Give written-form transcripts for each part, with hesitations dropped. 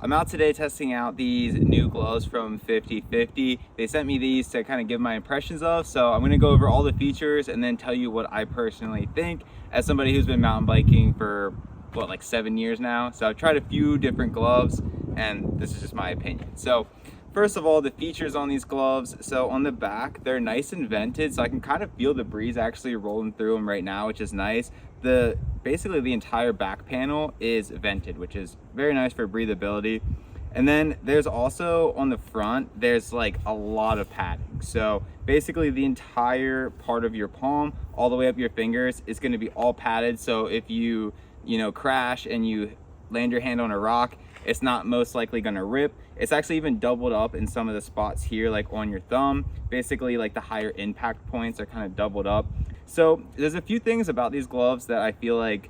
I'm out today testing out these new gloves from 50/50. They sent me these to kind of give my impressions of, so I'm going to go over all the features and then tell you what I personally think as somebody who's been mountain biking for like 7 years now. So I've tried a few different gloves and this is just my opinion. So first of all, the features on these gloves. So on the back, they're nice and vented, so I can kind of feel the breeze actually rolling through them right now, which is nice. Basically the entire back panel is vented, which is very nice for breathability. And then there's also on the front, there's like a lot of padding. So basically the entire part of your palm all the way up your fingers is going to be all padded. So if you crash and you land your hand on a rock, it's not most likely going to rip. It's actually even doubled up in some of the spots here, like on your thumb. Basically, like the higher impact points are kind of doubled up. So there's a few things about these gloves that I feel like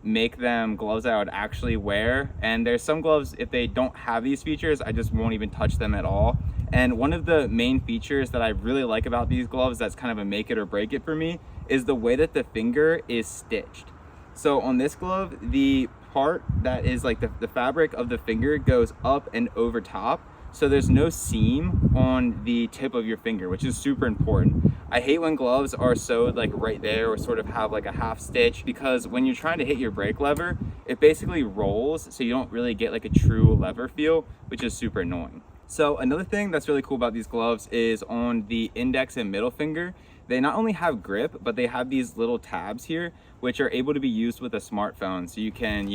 make them gloves that I would actually wear. And there's some gloves, if they don't have these features, I just won't even touch them at all. And one of the main features that I really like about these gloves, that's kind of a make it or break it for me, is the way that the finger is stitched. So on this glove, the part that is like the fabric of the finger goes up and over top. So there's no seam on the tip of your finger, which is super important. I hate when gloves are sewed like right there or sort of have like a half stitch, because when you're trying to hit your brake lever, it basically rolls, so you don't really get like a true lever feel, which is super annoying. So another thing that's really cool about these gloves is on the index and middle finger, they not only have grip, but they have these little tabs here, which are able to be used with a smartphone. So you can,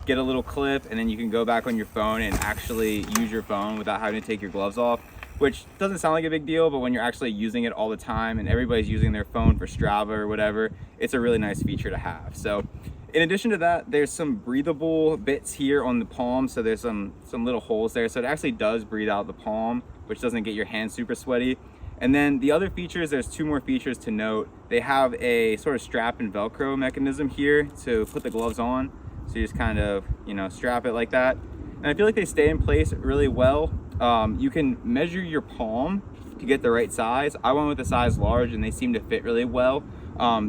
get a little clip and then you can go back on your phone and actually use your phone without having to take your gloves off, which doesn't sound like a big deal, but when you're actually using it all the time and everybody's using their phone for Strava or whatever, it's a really nice feature to have. So in addition to that, there's some breathable bits here on the palm. So there's some little holes there. So it actually does breathe out the palm, which doesn't get your hands super sweaty. And then the other features, there's two more features to note. They have a sort of strap and Velcro mechanism here to put the gloves on. So you just kind of, strap it like that. And I feel like they stay in place really well. You can measure your palm to get the right size. I went with a size large and they seem to fit really well.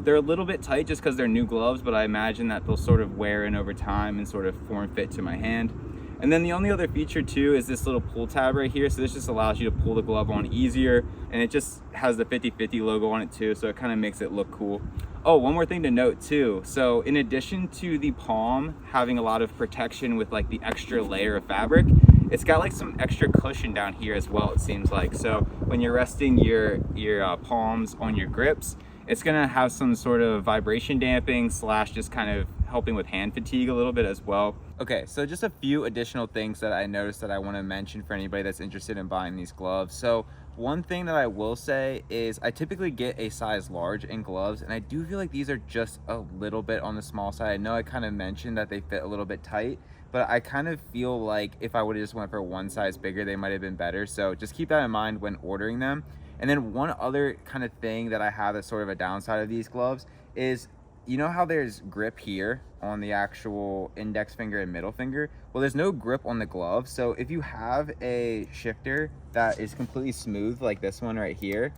They're a little bit tight just because they're new gloves, but I imagine that they'll sort of wear in over time and sort of form fit to my hand. And then the only other feature too is this little pull tab right here. So this just allows you to pull the glove on easier, and it just has the 50/50 logo on it too, so it kind of makes it look cool. Oh, one more thing to note too. So in addition to the palm having a lot of protection with like the extra layer of fabric, it's got like some extra cushion down here as well, it seems like. So when you're resting your palms on your grips, it's gonna have some sort of vibration damping / just kind of helping with hand fatigue a little bit as well. Okay, so just a few additional things that I noticed that I want to mention for anybody that's interested in buying these gloves. So one thing that I will say is I typically get a size large in gloves, and I do feel like these are just a little bit on the small side. I know I kind of mentioned that they fit a little bit tight, but I kind of feel like if I would have just went for one size bigger, they might have been better. So just keep that in mind when ordering them. And then one other kind of thing that I have that's sort of a downside of these gloves is, you know how there's grip here on the actual index finger and middle finger? Well, there's no grip on the glove. So if you have a shifter that is completely smooth, like this one right here,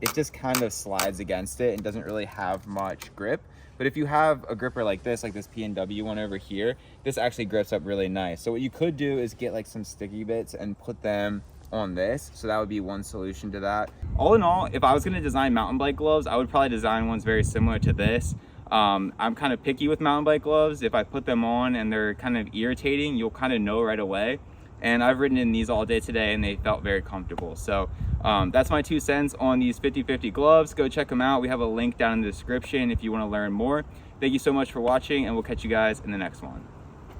it just kind of slides against it and doesn't really have much grip. But if you have a gripper like this P&W one over here, this actually grips up really nice. So what you could do is get like some sticky bits and put them on this. So that would be one solution to that. All in all, if I was going to design mountain bike gloves, I would probably design ones very similar to this. I'm kind of picky with mountain bike gloves. If I put them on and they're kind of irritating, you'll kind of know right away. And I've ridden in these all day today and they felt very comfortable. So that's my 2 cents on these 50/50 gloves. Go check them out. We have a link down in the description if you want to learn more. Thank you so much for watching, and we'll catch you guys in the next one.